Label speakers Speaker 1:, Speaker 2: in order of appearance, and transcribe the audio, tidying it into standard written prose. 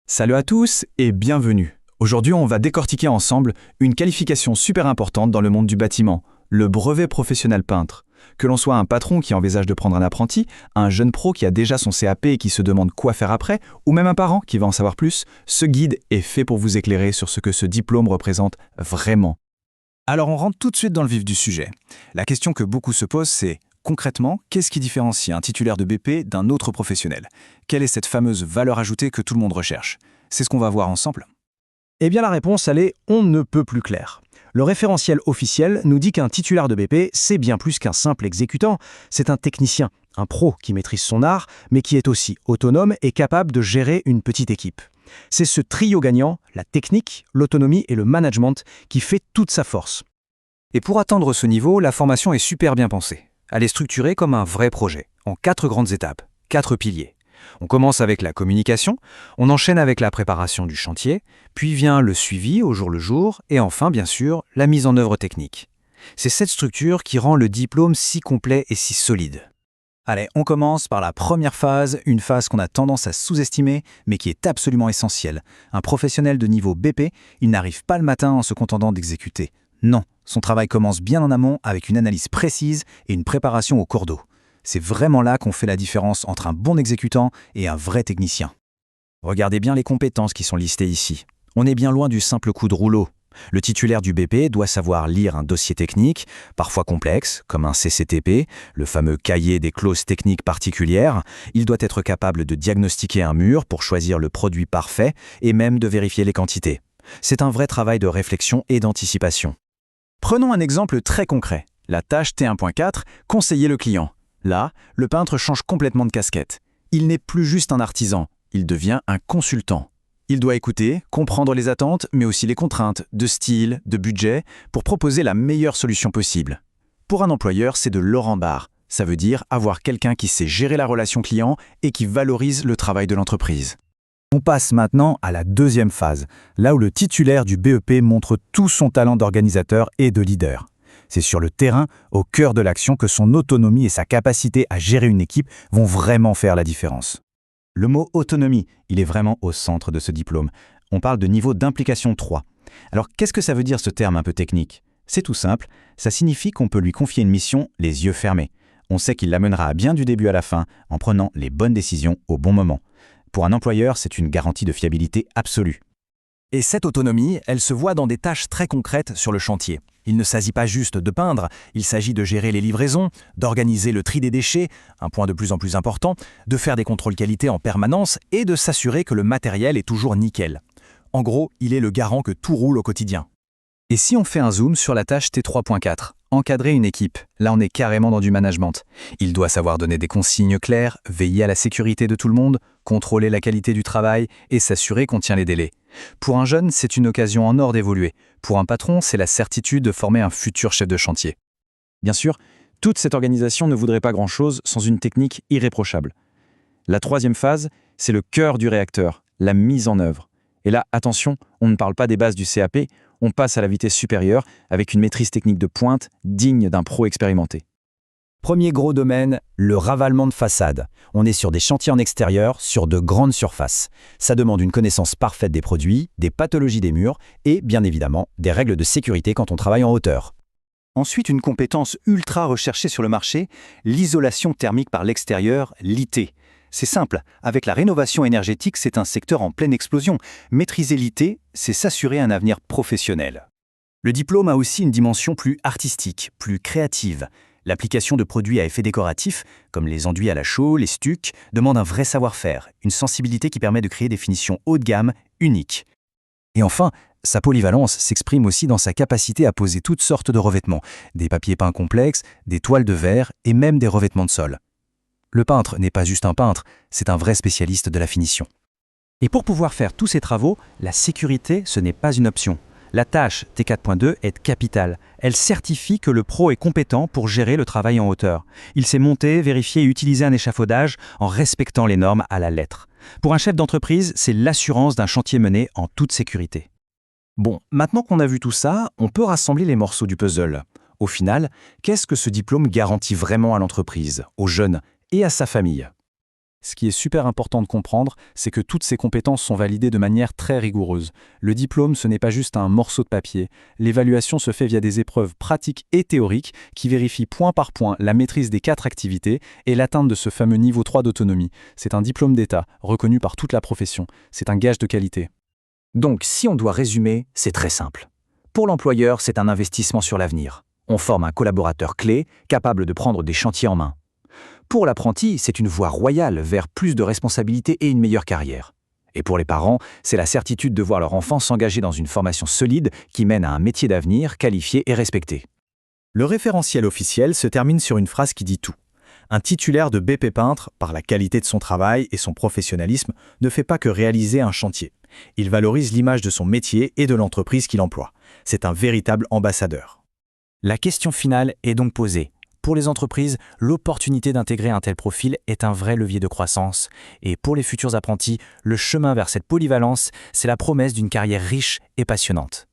Speaker 1: Salut à tous et bienvenue. Aujourd'hui, on va décortiquer ensemble une qualification super importante dans le monde du bâtiment, le brevet professionnel peintre. Que l'on soit un patron qui envisage de prendre un apprenti, un jeune pro qui a déjà son CAP et qui se demande quoi faire après, ou même un parent qui va en savoir plus, ce guide est fait pour vous éclairer sur ce que ce diplôme représente vraiment. Alors on rentre tout de suite dans le vif du sujet. La question que beaucoup se posent, c'est concrètement, qu'est-ce qui différencie un titulaire de BP d'un autre professionnel? Quelle est cette fameuse valeur ajoutée que tout le monde recherche? C'est ce qu'on va voir ensemble.
Speaker 2: Eh bien la réponse, elle est on ne peut plus clair. Le référentiel officiel nous dit qu'un titulaire de BP, c'est bien plus qu'un simple exécutant, c'est un technicien, un pro qui maîtrise son art, mais qui est aussi autonome et capable de gérer une petite équipe. C'est ce trio gagnant, la technique, l'autonomie et le management, qui fait toute sa force.
Speaker 3: Et pour atteindre ce niveau, la formation est super bien pensée. Elle est structurée comme un vrai projet, en 4 grandes étapes, 4 piliers. On commence avec la communication, on enchaîne avec la préparation du chantier, puis vient le suivi au jour le jour, et enfin, bien sûr, la mise en œuvre technique. C'est cette structure qui rend le diplôme si complet et si solide. Allez, on commence par la première phase, une phase qu'on a tendance à sous-estimer, mais qui est absolument essentielle. Un professionnel de niveau BP, il n'arrive pas le matin en se contentant d'exécuter. Non, son travail commence bien en amont avec une analyse précise et une préparation au cours d'eau. C'est vraiment là qu'on fait la différence entre un bon exécutant et un vrai technicien. Regardez bien les compétences qui sont listées ici. On est bien loin du simple coup de rouleau. Le titulaire du BP doit savoir lire un dossier technique, parfois complexe, comme un CCTP, le fameux cahier des clauses techniques particulières. Il doit être capable de diagnostiquer un mur pour choisir le produit parfait et même de vérifier les quantités. C'est un vrai travail de réflexion et d'anticipation.
Speaker 1: Prenons un exemple très concret. La tâche T1.4, conseiller le client. Là, le peintre change complètement de casquette. Il n'est plus juste un artisan, il devient un consultant. Il doit écouter, comprendre les attentes, mais aussi les contraintes de style, de budget, pour proposer la meilleure solution possible. Pour un employeur, c'est de l'or en barre. Ça veut dire avoir quelqu'un qui sait gérer la relation client et qui valorise le travail de l'entreprise.
Speaker 3: On passe maintenant à la deuxième phase, là où le titulaire du BEP montre tout son talent d'organisateur et de leader. C'est sur le terrain, au cœur de l'action, que son autonomie et sa capacité à gérer une équipe vont vraiment faire la différence. Le mot autonomie, il est vraiment au centre de ce diplôme. On parle de niveau d'implication 3. Alors qu'est-ce que ça veut dire ce terme un peu technique? C'est tout simple, ça signifie qu'on peut lui confier une mission les yeux fermés. On sait qu'il l'amènera à bien du début à la fin en prenant les bonnes décisions au bon moment. Pour un employeur, c'est une garantie de fiabilité absolue.
Speaker 1: Et cette autonomie, elle se voit dans des tâches très concrètes sur le chantier. Il ne s'agit pas juste de peindre, il s'agit de gérer les livraisons, d'organiser le tri des déchets, un point de plus en plus important, de faire des contrôles qualité en permanence et de s'assurer que le matériel est toujours nickel. En gros, il est le garant que tout roule au quotidien.
Speaker 3: Et si on fait un zoom sur la tâche T3.4, encadrer une équipe, là on est carrément dans du management. Il doit savoir donner des consignes claires, veiller à la sécurité de tout le monde, contrôler la qualité du travail et s'assurer qu'on tient les délais. Pour un jeune, c'est une occasion en or d'évoluer. Pour un patron, c'est la certitude de former un futur chef de chantier. Bien sûr, toute cette organisation ne voudrait pas grand-chose sans une technique irréprochable. La troisième phase, c'est le cœur du réacteur, la mise en œuvre. Et là, attention, on ne parle pas des bases du CAP, on passe à la vitesse supérieure avec une maîtrise technique de pointe digne d'un pro expérimenté.
Speaker 2: Premier gros domaine, le ravalement de façade. On est sur des chantiers en extérieur, sur de grandes surfaces. Ça demande une connaissance parfaite des produits, des pathologies des murs et, bien évidemment, des règles de sécurité quand on travaille en hauteur.
Speaker 3: Ensuite, une compétence ultra recherchée sur le marché, l'isolation thermique par l'extérieur, l'IT. C'est simple, avec la rénovation énergétique, c'est un secteur en pleine explosion. Maîtriser l'IT, c'est s'assurer un avenir professionnel. Le diplôme a aussi une dimension plus artistique, plus créative. L'application de produits à effet décoratif, comme les enduits à la chaux, les stucs, demande un vrai savoir-faire, une sensibilité qui permet de créer des finitions haut de gamme, uniques. Et enfin, sa polyvalence s'exprime aussi dans sa capacité à poser toutes sortes de revêtements, des papiers peints complexes, des toiles de verre et même des revêtements de sol. Le peintre n'est pas juste un peintre, c'est un vrai spécialiste de la finition. Et pour pouvoir faire tous ces travaux, la sécurité, ce n'est pas une option. La tâche T4.2 est capitale. Elle certifie que le pro est compétent pour gérer le travail en hauteur. Il sait monter, vérifier et utiliser un échafaudage en respectant les normes à la lettre. Pour un chef d'entreprise, c'est l'assurance d'un chantier mené en toute sécurité.
Speaker 1: Bon, maintenant qu'on a vu tout ça, on peut rassembler les morceaux du puzzle. Au final, qu'est-ce que ce diplôme garantit vraiment à l'entreprise, aux jeunes et à sa famille?
Speaker 2: Ce qui est super important de comprendre, c'est que toutes ces compétences sont validées de manière très rigoureuse. Le diplôme, ce n'est pas juste un morceau de papier. L'évaluation se fait via des épreuves pratiques et théoriques qui vérifient point par point la maîtrise des 4 activités et l'atteinte de ce fameux niveau 3 d'autonomie. C'est un diplôme d'État, reconnu par toute la profession. C'est un gage de qualité.
Speaker 4: Donc, si on doit résumer, c'est très simple. Pour l'employeur, c'est un investissement sur l'avenir. On forme un collaborateur clé, capable de prendre des chantiers en main. Pour l'apprenti, c'est une voie royale vers plus de responsabilités et une meilleure carrière. Et pour les parents, c'est la certitude de voir leur enfant s'engager dans une formation solide qui mène à un métier d'avenir qualifié et respecté.
Speaker 1: Le référentiel officiel se termine sur une phrase qui dit tout. Un titulaire de BP peintre, par la qualité de son travail et son professionnalisme, ne fait pas que réaliser un chantier. Il valorise l'image de son métier et de l'entreprise qu'il emploie. C'est un véritable ambassadeur.
Speaker 4: La question finale est donc posée. Pour les entreprises, l'opportunité d'intégrer un tel profil est un vrai levier de croissance. Et pour les futurs apprentis, le chemin vers cette polyvalence, c'est la promesse d'une carrière riche et passionnante.